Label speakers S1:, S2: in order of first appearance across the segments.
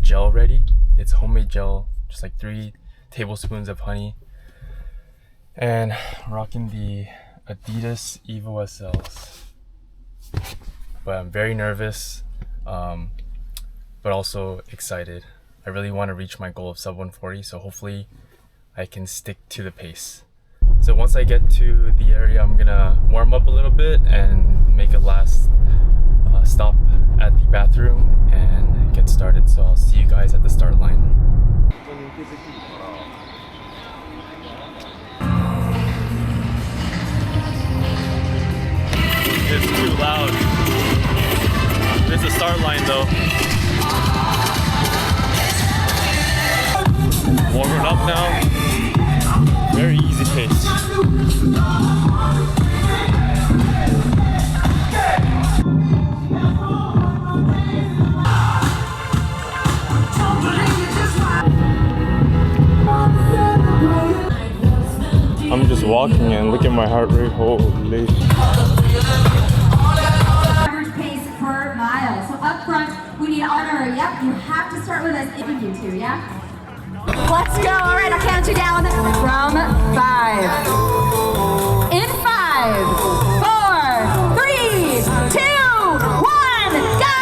S1: gel ready. It's homemade gel, just like 3 tablespoons of honey. And I'm rocking the Adidas Evo SLs. But I'm very nervous, but also excited. I really want to reach my goal of sub 140, so hopefully I can stick to the pace. So once I get to the area, I'm gonna warm up a little bit and make a last stop at the bathroom and get started. So I'll see you guys at the start line. It's too loud. There's a start line though. Warming up now. Very easy pace. I'm just walking and look at my heart rate. Holy.
S2: Average pace per mile. So up front, we need honor. Yep, you have to start with us if you two, yeah? Let's go. All right, I'll count you down from 5. In 5, 4, 3, 2, 1, go!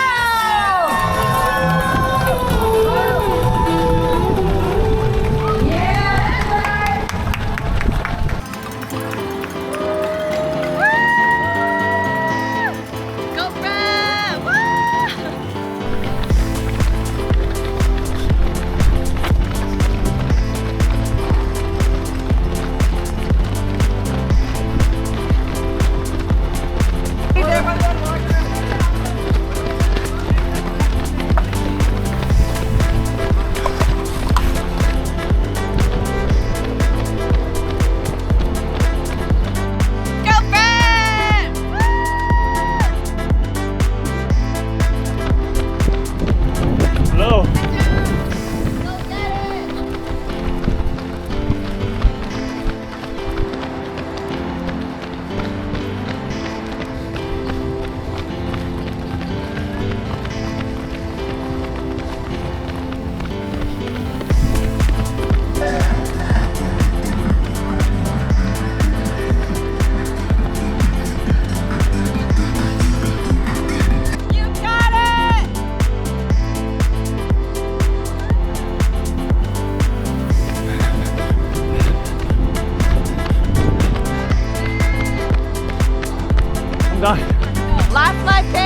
S3: Last 5K.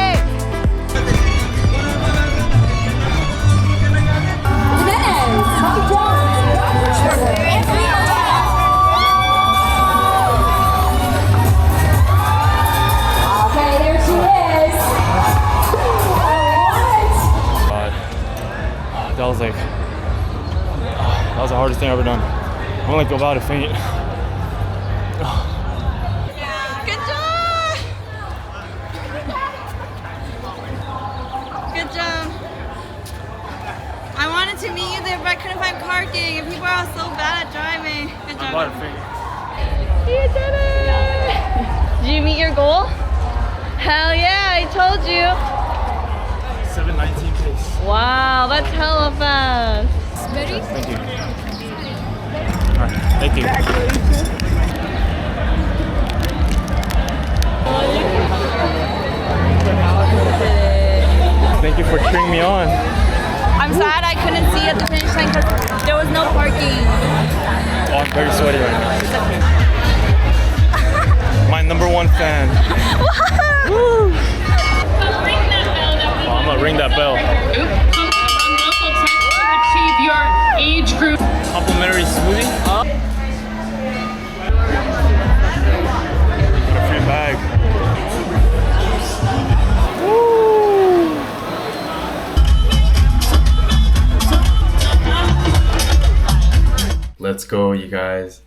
S2: Okay, there she is.
S1: God. That was the hardest thing I've ever done. I'm like about to faint.
S3: Good job. Good job. I wanted to meet you there, but I couldn't find parking, and people are all so bad at driving. Good job.
S1: I'm about to faint.
S3: You did it! Did you meet your goal? Hell yeah, I told you.
S1: 7:19 pace.
S3: Wow, that's hella fast. Ready?
S1: Thank you. Alright, thank you. Thank you for cheering me on.
S3: I'm sad I couldn't see at the finish line because there was no parking.
S1: Oh, I'm very sweaty right now. My #1 fan. Woo! Oh, I'm gonna ring that bell.
S4: Achieve your age group.
S1: Complimentary smoothie. Got a free bag. Woo! Let's go, you guys.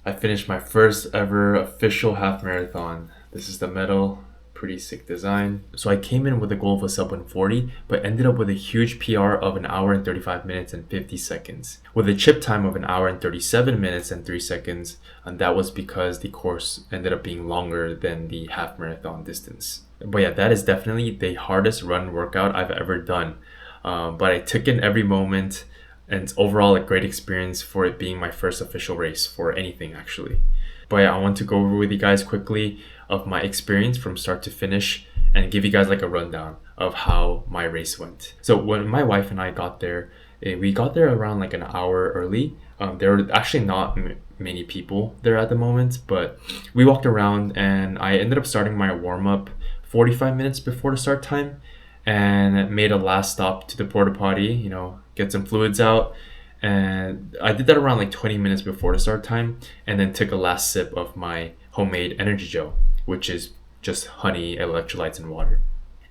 S1: I finished my first ever official half marathon. This is the medal. Pretty sick design. So I came in with a goal of a sub 140, but ended up with a huge PR of 1 hour and 35 minutes and 50 seconds. With a chip time of 1 hour and 37 minutes and 3 seconds, and that was because the course ended up being longer than the half marathon distance. But yeah, that is definitely the hardest run workout I've ever done. but I took in every moment, and it's overall a great experience for it being my first official race for anything actually. But yeah, I want to go over with you guys quickly of my experience from start to finish and give you guys like a rundown of how my race went. So when my wife and I got there, we got there around like an hour early. There were actually not many people there at the moment, but we walked around and I ended up starting my warm-up 45 minutes before the start time and made a last stop to the porta potty, get some fluids out. And I did that around like 20 minutes before the start time, and then took a last sip of my homemade energy gel, which is just honey, electrolytes, and water.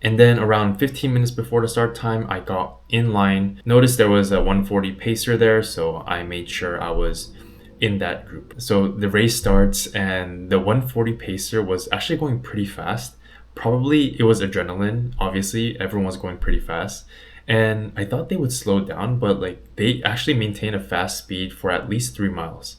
S1: And then around 15 minutes before the start time, I got in line. Noticed there was a 140 pacer there, so I made sure I was in that group. So the race starts, and the 140 pacer was actually going pretty fast. Probably it was adrenaline. Obviously, everyone was going pretty fast. And I thought they would slow down, but like they actually maintained a fast speed for at least 3 miles.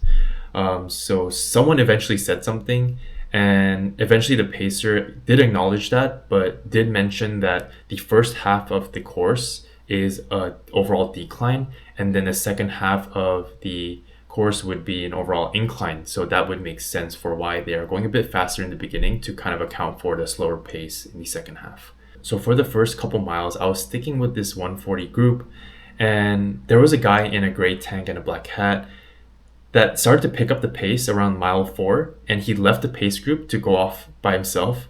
S1: So someone eventually said something, and eventually the pacer did acknowledge that, but did mention that the first half of the course is a overall decline, and then the second half of the course would be an overall incline. So that would make sense for why they are going a bit faster in the beginning to kind of account for the slower pace in the second half. So for the first couple miles, I was sticking with this 140 group, and there was a guy in a gray tank and a black hat that started to pick up the pace around mile 4, and he left the pace group to go off by himself.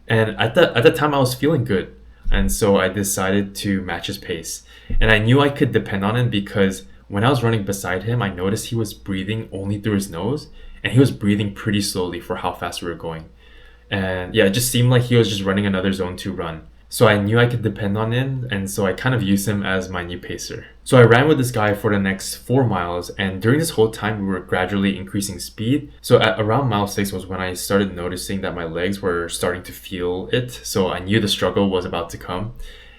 S1: And at the time, I was feeling good, and so I decided to match his pace. And I knew I could depend on him because when I was running beside him, I noticed he was breathing only through his nose, and he was breathing pretty slowly for how fast we were going. And yeah, it just seemed like he was just running another zone 2 run. So I knew I could depend on him, and so I kind of used him as my new pacer. So I ran with this guy for the next 4 miles, and during this whole time we were gradually increasing speed. So at around mile 6 was when I started noticing that my legs were starting to feel it, so I knew the struggle was about to come.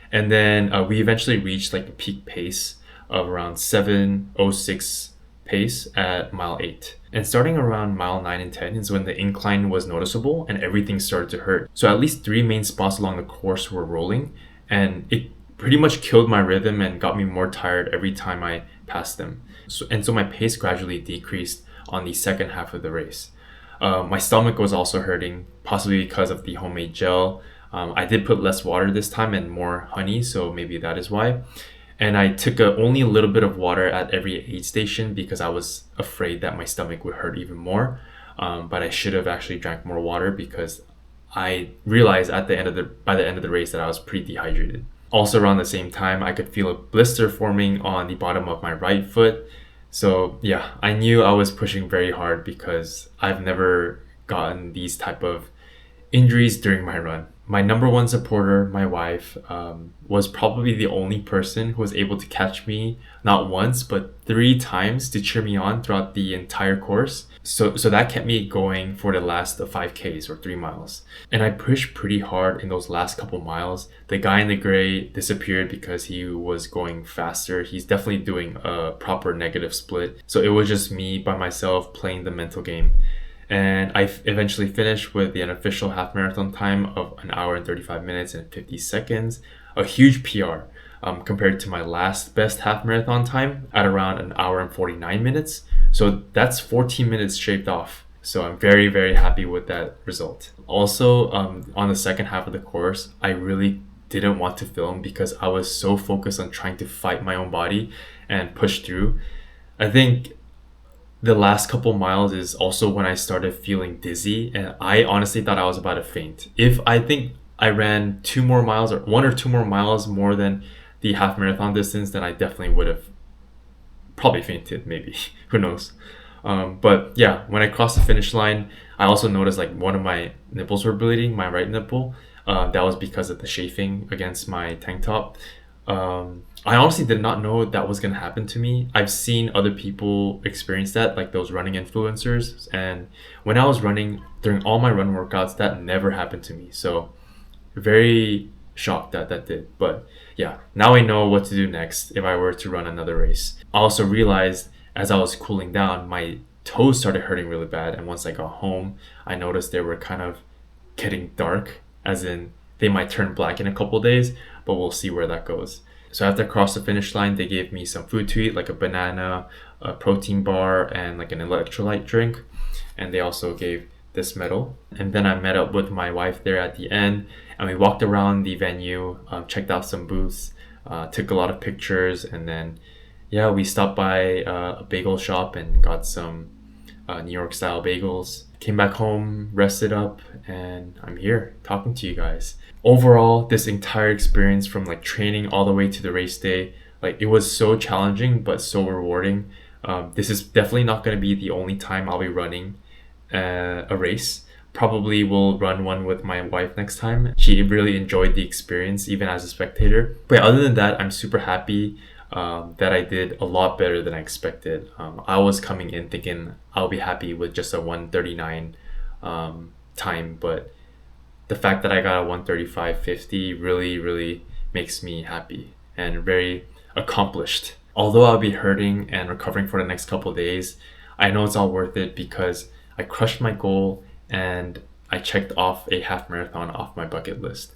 S1: And then we eventually reached like a peak pace of around 7:06 pace at mile 8. And starting around mile 9 and 10 is when the incline was noticeable and everything started to hurt. So at least 3 main spots along the course were rolling, and it pretty much killed my rhythm and got me more tired every time I passed them. So my pace gradually decreased on the second half of the race. My stomach was also hurting, possibly because of the homemade gel. I did put less water this time and more honey, so maybe that is why. And I took only a little bit of water at every aid station because I was afraid that my stomach would hurt even more. But I should have actually drank more water because I realized by the end of the race that I was pretty dehydrated. Also around the same time, I could feel a blister forming on the bottom of my right foot. So yeah, I knew I was pushing very hard because I've never gotten these type of injuries during my run. My number one supporter, my wife, was probably the only person who was able to catch me not once but 3 times to cheer me on throughout the entire course. So that kept me going for the last 5Ks or 3 miles. And I pushed pretty hard in those last couple miles. The guy in the gray disappeared because he was going faster. He's definitely doing a proper negative split. So it was just me by myself playing the mental game. And I eventually finished with the unofficial half marathon time of 1 hour and 35 minutes and 50 seconds, a huge PR compared to my last best half marathon time at around 1 hour and 49 minutes. So that's 14 minutes shaved off. So I'm very, very happy with that result. Also, on the second half of the course, I really didn't want to film because I was so focused on trying to fight my own body and push through. I think the last couple miles is also when I started feeling dizzy, and I honestly thought I was about to faint. If I think I ran 2 more miles or 1 or 2 more miles more than the half marathon distance, then I definitely would have probably fainted, maybe. Who knows? But yeah, when I crossed the finish line, I also noticed like one of my nipples were bleeding, my right nipple. That was because of the chafing against my tank top. I honestly did not know that was going to happen to me. I've seen other people experience that, like those running influencers. And when I was running, during all my run workouts, that never happened to me. So very shocked that did. But yeah, now I know what to do next if I were to run another race. I also realized as I was cooling down, my toes started hurting really bad. And once I got home, I noticed they were kind of getting dark, as in they might turn black in a couple days, but we'll see where that goes. So after I crossed the finish line, they gave me some food to eat, like a banana, a protein bar, and like an electrolyte drink. And they also gave this medal. And then I met up with my wife there at the end, and we walked around the venue, checked out some booths, took a lot of pictures, and then yeah, we stopped by a bagel shop and got some New York style bagels. Came back home, rested up, and I'm here talking to you guys. Overall, this entire experience from like training all the way to the race day, like it was so challenging but so rewarding. This is definitely not going to be the only time I'll be running a race. Probably will run one with my wife next time. She really enjoyed the experience even as a spectator. But other than that, I'm super happy that I did a lot better than I expected. I was coming in thinking I'll be happy with just a 1:39 time, but the fact that I got a 1:35.50 really makes me happy and very accomplished. Although I'll be hurting and recovering for the next couple of days, I know it's all worth it because I crushed my goal and I checked off a half marathon off my bucket list.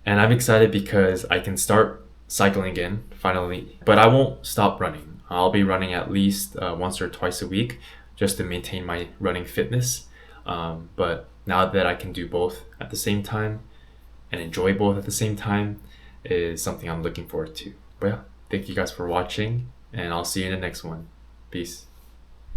S1: And I'm excited because I can start cycling again finally, but I won't stop running. I'll be running at least once or twice a week just to maintain my running fitness. But now that I can do both at the same time and enjoy both at the same time is something I'm looking forward to. But yeah, thank you guys for watching, and I'll see you in the next one. Peace.